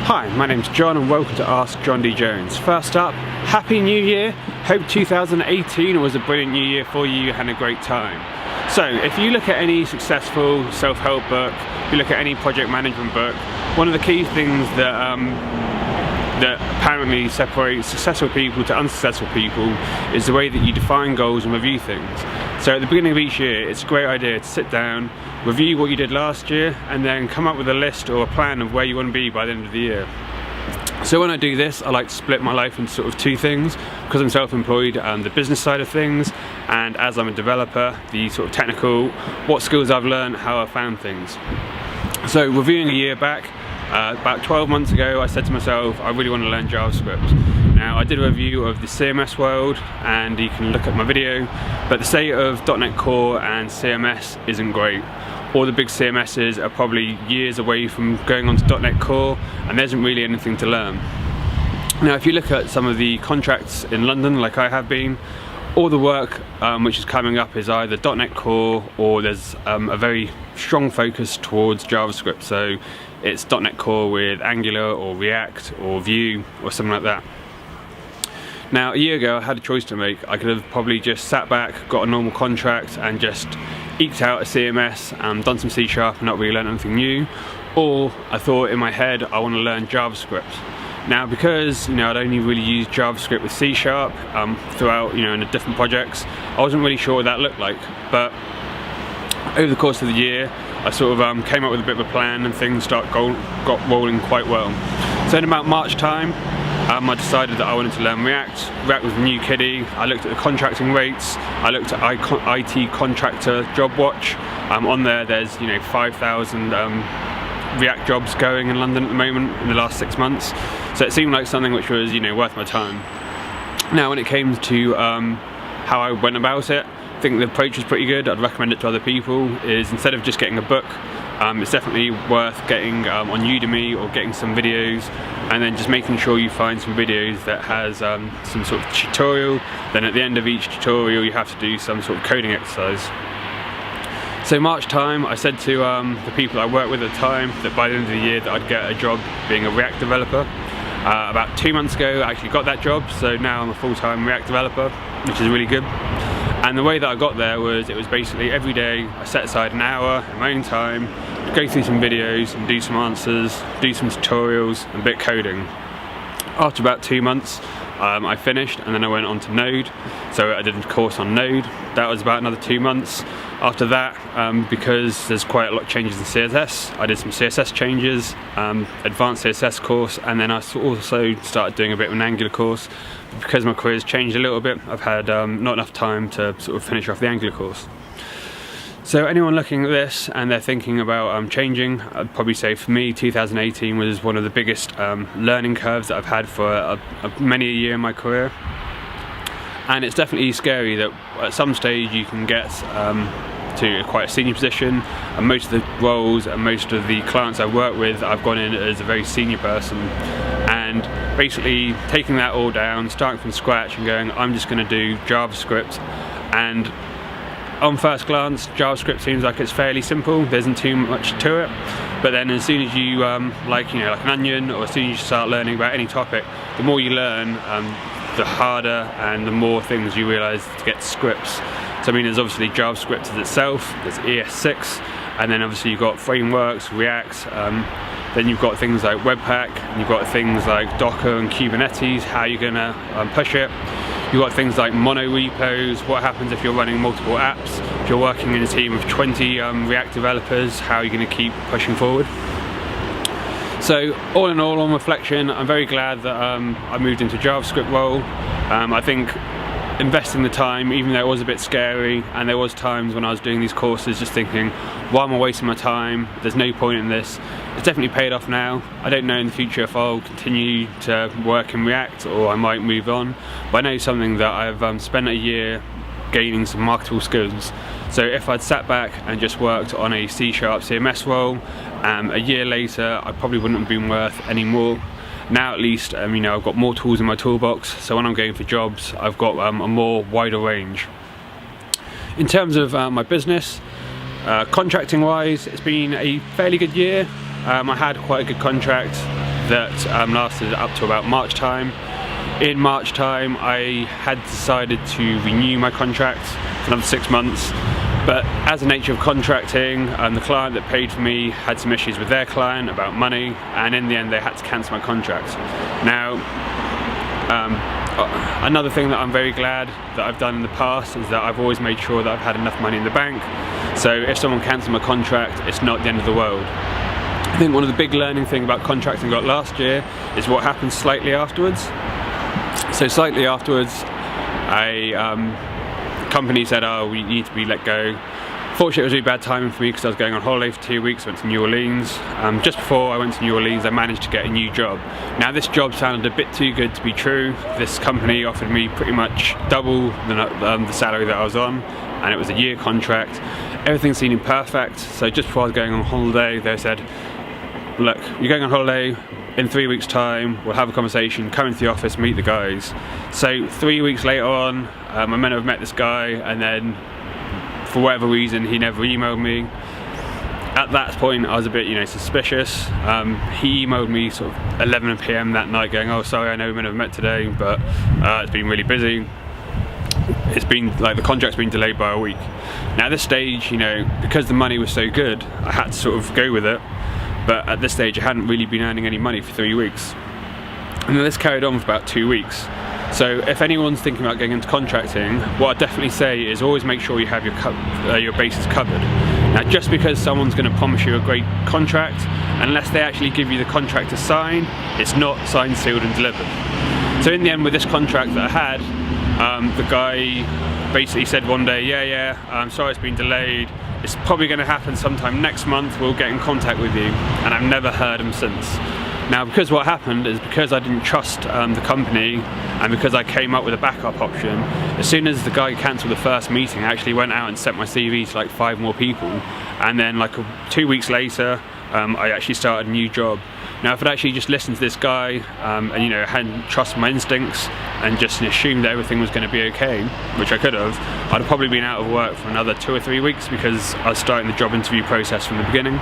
Hi, my name's John and welcome to Ask JonDJones. First up, Happy New Year! Hope 2018 was a brilliant new year for you and a great time. So, if you look at any successful self-help book, if you look at any project management book, one of the key things that apparently separates successful people to unsuccessful people is the way that you define goals and review things. So at the beginning of each year, it's a great idea to sit down, review what you did last year, and then come up with a list or a plan of where you want to be by the end of the year. So when I do this, I like to split my life into sort of two things, because I'm self-employed, the business side of things, and as I'm a developer, the sort of technical, what skills I've learned, how I found things. So reviewing a year back, about 12 months ago, I said to myself, I really want to learn JavaScript. Now, I did a review of the CMS world, and you can look at my video, but the state of .NET Core and CMS isn't great. All the big CMSs are probably years away from going on to .NET Core, and there isn't really anything to learn. Now, if you look at some of the contracts in London, like I have been, all the work which is coming up is either .NET Core or there's a very strong focus towards JavaScript. So it's .NET Core with Angular or React or Vue or something like that. Now, a year ago I had a choice to make. I could have probably just sat back, got a normal contract and just eked out a CMS and done some C# and not really learned anything new. Or I thought in my head, I want to learn JavaScript. Now, because I'd only really used JavaScript with C# throughout in the different projects, I wasn't really sure what that looked like. But over the course of the year, I sort of came up with a bit of a plan, and things got rolling quite well. So in about March time, I decided that I wanted to learn React. React was the new kiddie. I looked at the contracting rates. I looked at IT contractor job watch. On there's 5,000 React jobs going in London at the moment in the last 6 months. So it seemed like something which was worth my time. Now, when it came to how I went about it, I think the approach was pretty good. I'd recommend it to other people. Is instead of just getting a book, it's definitely worth getting on Udemy or getting some videos, and then just making sure you find some videos that has some sort of tutorial. Then at the end of each tutorial you have to do some sort of coding exercise. So March time, I said to the people I worked with at the time that by the end of the year that I'd get a job being a React developer. About 2 months ago I actually got that job, so now I'm a full-time React developer, which is really good. And the way that I got there was, it was basically every day I set aside an hour in my own time to go through some videos and do some answers, do some tutorials and a bit of coding. After about 2 months, I finished, and then I went on to Node. So I did a course on Node. That was about another 2 months. After that, because there's quite a lot of changes in CSS, I did some CSS changes, advanced CSS course, and then I also started doing a bit of an Angular course. Because my career's changed a little bit, I've had not enough time to sort of finish off the Angular course. So anyone looking at this and they're thinking about changing, I'd probably say for me 2018 was one of the biggest learning curves that I've had for many a year in my career. And it's definitely scary that at some stage you can get to quite a senior position, and most of the roles and most of the clients I work with, I've gone in as a very senior person, and basically taking that all down, starting from scratch and going, I'm just going to do JavaScript. And on first glance, JavaScript seems like it's fairly simple, there isn't too much to it, but then as soon as you like an onion, or as soon as you start learning about any topic, the more you learn, the harder and the more things you realise to get scripts. So I mean, there's obviously JavaScript as itself, there's ES6, and then obviously you've got frameworks, React, then you've got things like Webpack, and you've got things like Docker and Kubernetes, how you're going to push it. You've got things like mono repos, what happens if you're running multiple apps, if you're working in a team of 20 React developers, how are you going to keep pushing forward. So all in all, on reflection, I'm very glad that I moved into a JavaScript role. I think investing the time, even though it was a bit scary, and there was times when I was doing these courses just thinking, why am I wasting my time, there's no point in this. It's definitely paid off now. I don't know in the future if I'll continue to work in React or I might move on, but I know something that I've spent a year gaining some marketable skills. So if I'd sat back and just worked on a C# CMS role, a year later I probably wouldn't have been worth any more. Now at least, I've got more tools in my toolbox, so when I'm going for jobs, I've got a more wider range. In terms of my business, contracting wise, it's been a fairly good year. I had quite a good contract. that lasted up to about March time. In March time, I had decided to renew my contract for another 6 months, but as the nature of contracting, the client that paid for me had some issues with their client about money, and in the end they had to cancel my contract. Now, another thing that I'm very glad that I've done in the past is that I've always made sure that I've had enough money in the bank, so if someone cancels my contract, it's not the end of the world. I think one of the big learning thing about contracting I got last year is what happened slightly afterwards. So slightly afterwards, the company said, oh, we need to be let go. Fortunately, it was really bad timing for me because I was going on holiday for 2 weeks, went to New Orleans. Just before I went to New Orleans, I managed to get a new job. Now this job sounded a bit too good to be true. This company offered me pretty much double the salary that I was on, and it was a year contract. Everything seemed perfect, so just before I was going on holiday, they said, look, you're going on holiday, in 3 weeks time, we'll have a conversation, come into the office, meet the guys. So 3 weeks later on, I meant to have met this guy, and then for whatever reason he never emailed me. At that point I was a bit, suspicious. He emailed me sort of 11 PM that night going, oh sorry, I know we meant to have met today, but it's been really busy. It's been like the contract's been delayed by a week. Now at this stage, because the money was so good, I had to sort of go with it. But at this stage I hadn't really been earning any money for 3 weeks. And then this carried on for about 2 weeks. So if anyone's thinking about getting into contracting, what I'd definitely say is always make sure you have your bases covered. Now just because someone's going to promise you a great contract, unless they actually give you the contract to sign, it's not signed, sealed and delivered. So in the end with this contract that I had, the guy basically said one day, yeah, I'm sorry it's been delayed, it's probably going to happen sometime next month, we'll get in contact with you, and I've never heard him since. Now because what happened is because I didn't trust the company, and because I came up with a backup option, as soon as the guy cancelled the first meeting, I actually went out and sent my CV to like 5 more people, and then like 2 weeks later I actually started a new job. Now if I'd actually just listened to this guy and hadn't trusted my instincts and just assumed that everything was going to be okay, which I could have, I'd have probably been out of work for another 2 or 3 weeks because I was starting the job interview process from the beginning.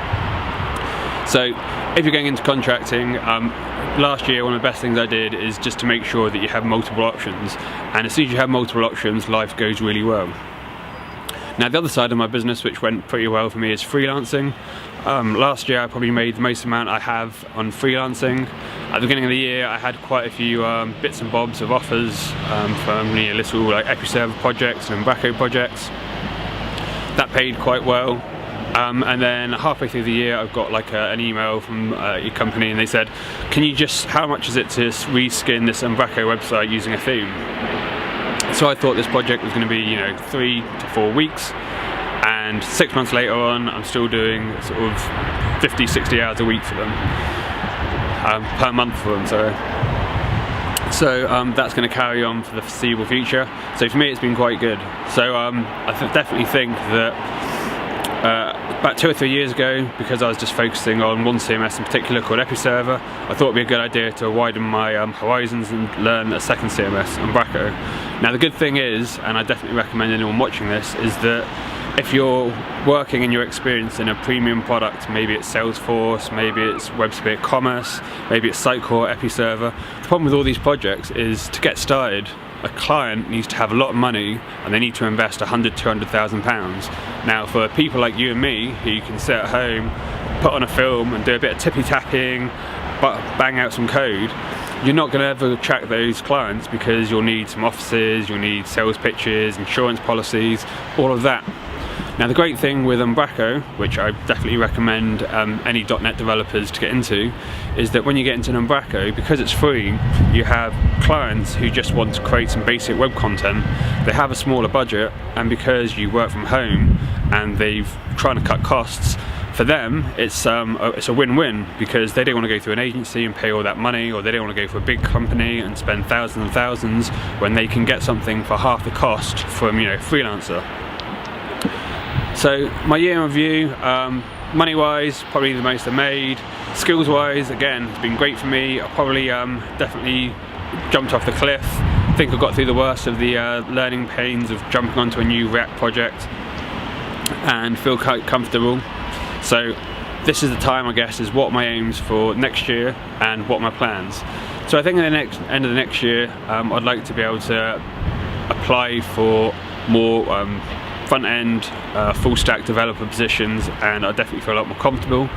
So if you're going into contracting, last year one of the best things I did is just to make sure that you have multiple options, and as soon as you have multiple options, life goes really well. Now the other side of my business, which went pretty well for me, is freelancing. Last year I probably made the most amount I have on freelancing. At the beginning of the year I had quite a few bits and bobs of offers from little like Episerver projects and Umbraco projects. That paid quite well. And then halfway through the year I've got like an email from a company, and they said, how much is it to reskin this Umbraco website using a theme? So I thought this project was going to be 3 to 4 weeks, and 6 months later on I'm still doing sort of 50-60 hours a week for them, per month for them, sorry. So that's going to carry on for the foreseeable future. So for me it's been quite good. So I definitely think that about 2 or 3 years ago, because I was just focusing on one CMS in particular called Episerver, I thought it would be a good idea to widen my horizons and learn a second CMS, Umbraco. Now the good thing is, and I definitely recommend anyone watching this, is that if you're working and you're experienced in a premium product, maybe it's Salesforce, maybe it's WebSphere Commerce, maybe it's Sitecore, Episerver, the problem with all these projects is to get started, a client needs to have a lot of money and they need to invest £100,000-200,000. Now for people like you and me, who can sit at home, put on a film and do a bit of tippy tapping, bang out some code, you're not going to ever attract those clients because you'll need some offices, you'll need sales pitches, insurance policies, all of that. Now the great thing with Umbraco, which I definitely recommend any .NET developers to get into, is that when you get into an Umbraco, because it's free, you have clients who just want to create some basic web content. They have a smaller budget, and because you work from home and they've trying to cut costs, for them it's a win-win, because they don't want to go through an agency and pay all that money, or they don't want to go for a big company and spend thousands and thousands when they can get something for half the cost from Freelancer. So my year in review, money wise probably the most I made, skills wise again it's been great for me. I probably definitely jumped off the cliff. I think I got through the worst of the learning pains of jumping onto a new React project and feel quite comfortable. So this is the time, I guess, is what my aims for next year and what my plans. So I think at the end of the next year, I'd like to be able to apply for more front-end, full-stack developer positions, and I definitely feel a lot more comfortable.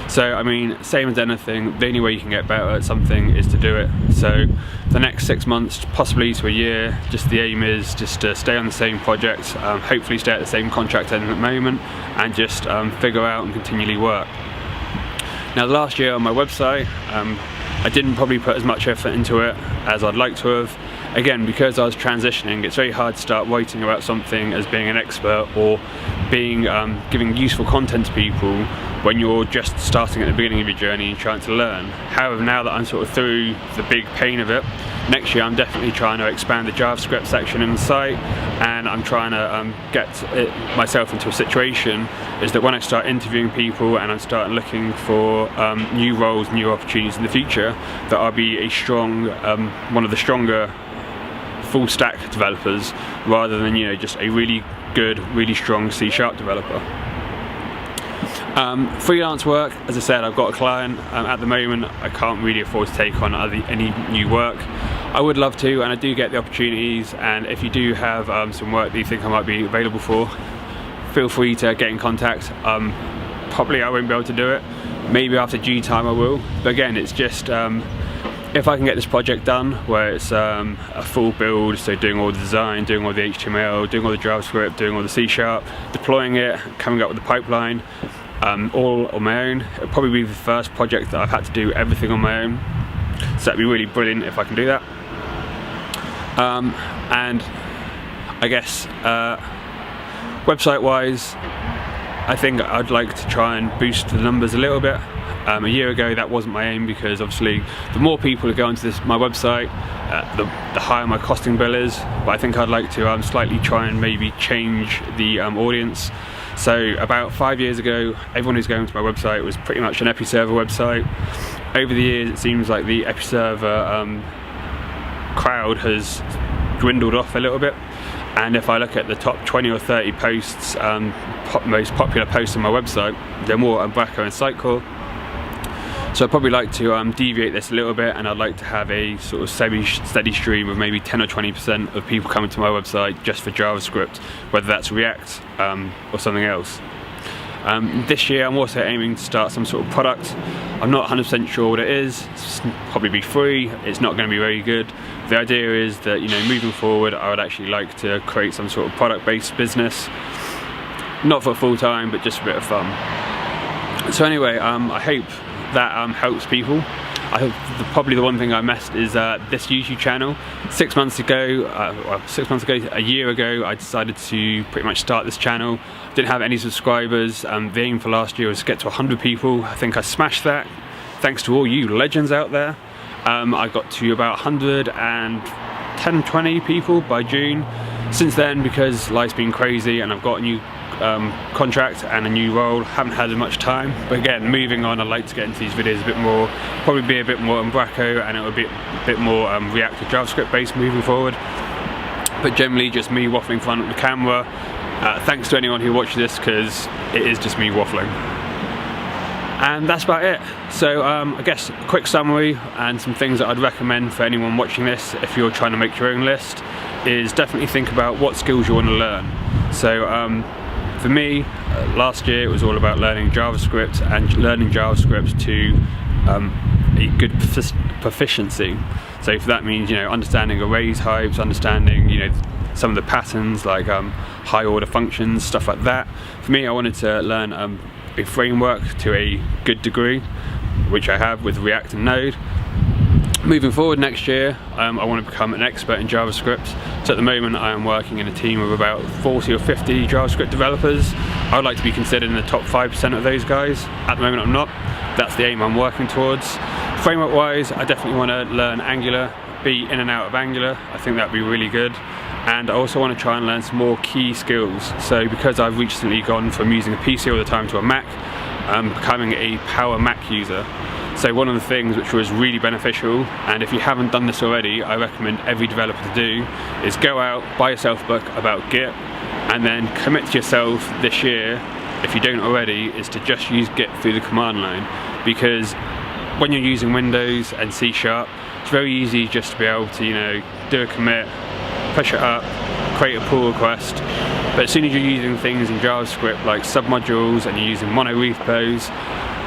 So I mean, same as anything, the only way you can get better at something is to do it. So the next 6 months, possibly to a year, just the aim is just to stay on the same project, hopefully stay at the same contract at the moment, and just figure out and continually work. Now last year on my website, I didn't probably put as much effort into it as I'd like to have. Again, because I was transitioning, it's very hard to start writing about something as being an expert or being giving useful content to people when you're just starting at the beginning of your journey and trying to learn. However, now that I'm sort of through the big pain of it, next year I'm definitely trying to expand the JavaScript section in the site, and I'm trying to get myself into a situation is that when I start interviewing people and I'm starting looking for new roles, new opportunities in the future, that I'll be a strong, one of the stronger full stack developers rather than, you know, just a really good, really strong C# developer. Freelance work, as I said, I've got a client. At the moment I can't really afford to take on any new work. I would love to, and I do get the opportunities, and if you do have some work that you think I might be available for, feel free to get in contact. Probably I won't be able to do it, maybe after G time I will, but again, it's just if I can get this project done where it's a full build, so doing all the design, doing all the HTML, doing all the JavaScript, doing all the C#, deploying it, coming up with the pipeline, all on my own. It'll probably be the first project that I've had to do everything on my own, so that'd be really brilliant if I can do that. And I guess website wise, I think I'd like to try and boost the numbers a little bit. A year ago that wasn't my aim, because obviously the more people who go onto my website, the higher my costing bill is, but I think I'd like to slightly try and maybe change the audience. So about 5 years ago, everyone who's going to my website was pretty much an Episerver website. Over the years it seems like the Episerver crowd has dwindled off a little bit, and if I look at the top 20 or 30 posts, most popular posts on my website, they're more Umbraco and Sitecore. So I'd probably like to deviate this a little bit, and I'd like to have a sort of steady stream of maybe 10 or 20% of people coming to my website just for JavaScript, whether that's React or something else. This year I'm also aiming to start some sort of product. I'm not 100% sure what it is. It's probably be free, it's not going to be very good. The idea is that, you know, moving forward I would actually like to create some sort of product-based business, not for full time but just a bit of fun. So anyway, I hope that helps people. Probably the one thing I missed is this YouTube channel. 6 months ago, a year ago, I decided to pretty much start this channel. Didn't have any subscribers. The aim for last year was to get to 100 people. I think I smashed that, thanks to all you legends out there. I got to about 110, 20 people by June. Since then, because life's been crazy and I've got a new contract and a new role, haven't had as much time. But again, moving on, I'd like to get into these videos a bit more, probably be a bit more Umbraco, and it would be a bit more React to JavaScript based moving forward. But generally just me waffling in front of the camera. Thanks to anyone who watches this, because it is just me waffling. And that's about it. So I guess a quick summary and some things that I'd recommend for anyone watching this if you're trying to make your own list is definitely think about what skills you want to learn. So for me, last year it was all about learning JavaScript, and learning JavaScript to a good proficiency. So if that means, you know, understanding array types, understanding, you know, some of the patterns like high order functions, stuff like that. For me, I wanted to learn a framework to a good degree, which I have with React and Node. Moving forward next year, I want to become an expert in JavaScript. So at the moment I am working in a team of about 40 or 50 JavaScript developers. I would like to be considered in the top 5% of those guys. At the moment I'm not. That's the aim I'm working towards. Framework wise, I definitely want to learn Angular, be in and out of Angular. I think that would be really good. And I also want to try and learn some more key skills. So because I've recently gone from using a PC all the time to a Mac, I'm becoming a power Mac user. So one of the things which was really beneficial, and if you haven't done this already, I recommend every developer to do, is go out, buy yourself a book about Git, and then commit to yourself this year if you don't already, is to just use Git through the command line, because when you're using Windows and C#, it's very easy just to be able to, do a commit, push it up, create a pull request. But as soon as you're using things in JavaScript like submodules and you're using mono repos,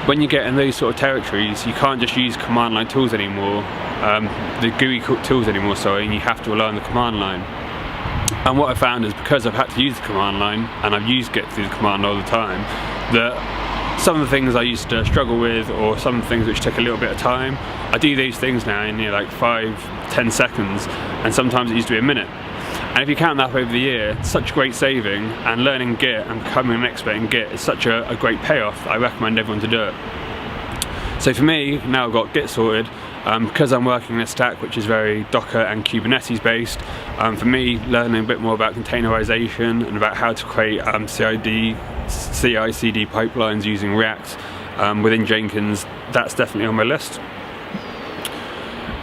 when you get in those sort of territories, you can't just use command line tools anymore, the GUI tools anymore, and you have to rely on the command line. And what I found is, because I've had to use the command line, and I've used Git through the command line all the time, that some of the things I used to struggle with, or some things which take a little bit of time, I do these things now in like 5-10 seconds, and sometimes it used to be a minute. And if you count that up over the year, it's such a great saving, and learning Git and becoming an expert in Git is such a great payoff. I recommend everyone to do it. So for me, now I've got Git sorted, because I'm working in a stack which is very Docker and Kubernetes based. For me, learning a bit more about containerization and about how to create CI/CD pipelines using React within Jenkins, that's definitely on my list.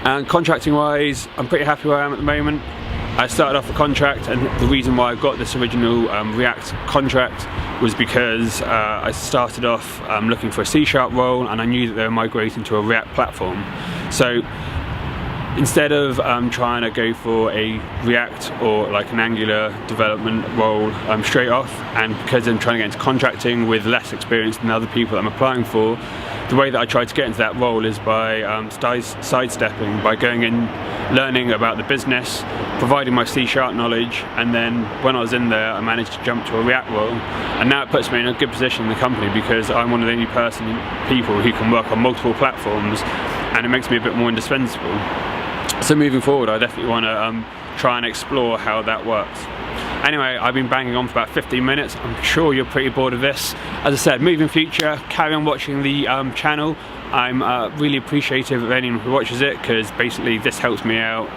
And contracting wise, I'm pretty happy where I am at the moment. I started off a contract, and the reason why I got this original React contract was because I started off looking for a C# role, and I knew that they were migrating to a React platform. So instead of trying to go for a React or like an Angular development role straight off, and because I'm trying to get into contracting with less experience than other people that I'm applying for, the way that I tried to get into that role is by sidestepping, by going in, learning about the business, providing my C# knowledge, and then when I was in there I managed to jump to a React role, and now it puts me in a good position in the company because I'm one of the only people who can work on multiple platforms, and it makes me a bit more indispensable. So moving forward, I definitely want to try and explore how that works. Anyway, I've been banging on for about 15 minutes. I'm sure you're pretty bored of this. As I said, moving future, carry on watching the channel. I'm really appreciative of anyone who watches it, because basically this helps me out,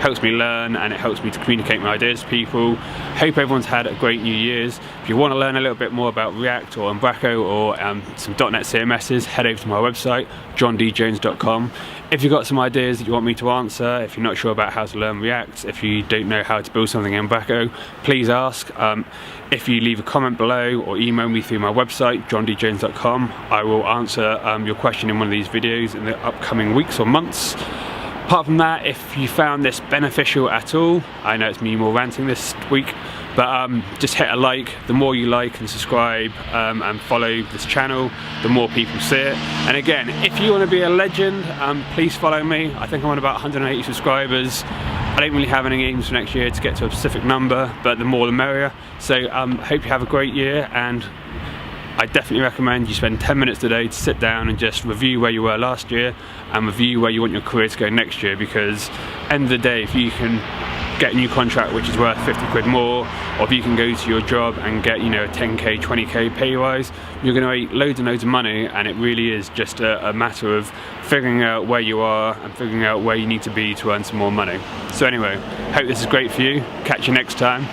helps me learn, and it helps me to communicate my ideas to people. Hope everyone's had a great New Year's. If you want to learn a little bit more about React or Umbraco or some .NET CMSs, head over to my website, JonDJones.com. If you've got some ideas that you want me to answer, if you're not sure about how to learn React, if you don't know how to build something in Umbraco, please ask. If you leave a comment below or email me through my website, JonDJones.com, I will answer your question in one of these videos in the upcoming weeks or months. Apart from that, if you found this beneficial at all, I know it's me more ranting this week, but just hit a like. The more you like and subscribe and follow this channel, the more people see it. And again, if you want to be a legend, please follow me. I think I'm on about 180 subscribers. I don't really have any aims for next year to get to a specific number, but the more the merrier. So hope you have a great year, and I definitely recommend you spend 10 minutes today to sit down and just review where you were last year and review where you want your career to go next year, because end of the day, if you can get a new contract which is worth 50 quid more, or if you can go to your job and get, a 10k, 20k pay rise, you're going to make loads and loads of money, and it really is just a matter of figuring out where you are and figuring out where you need to be to earn some more money. So anyway, hope this is great for you. Catch you next time.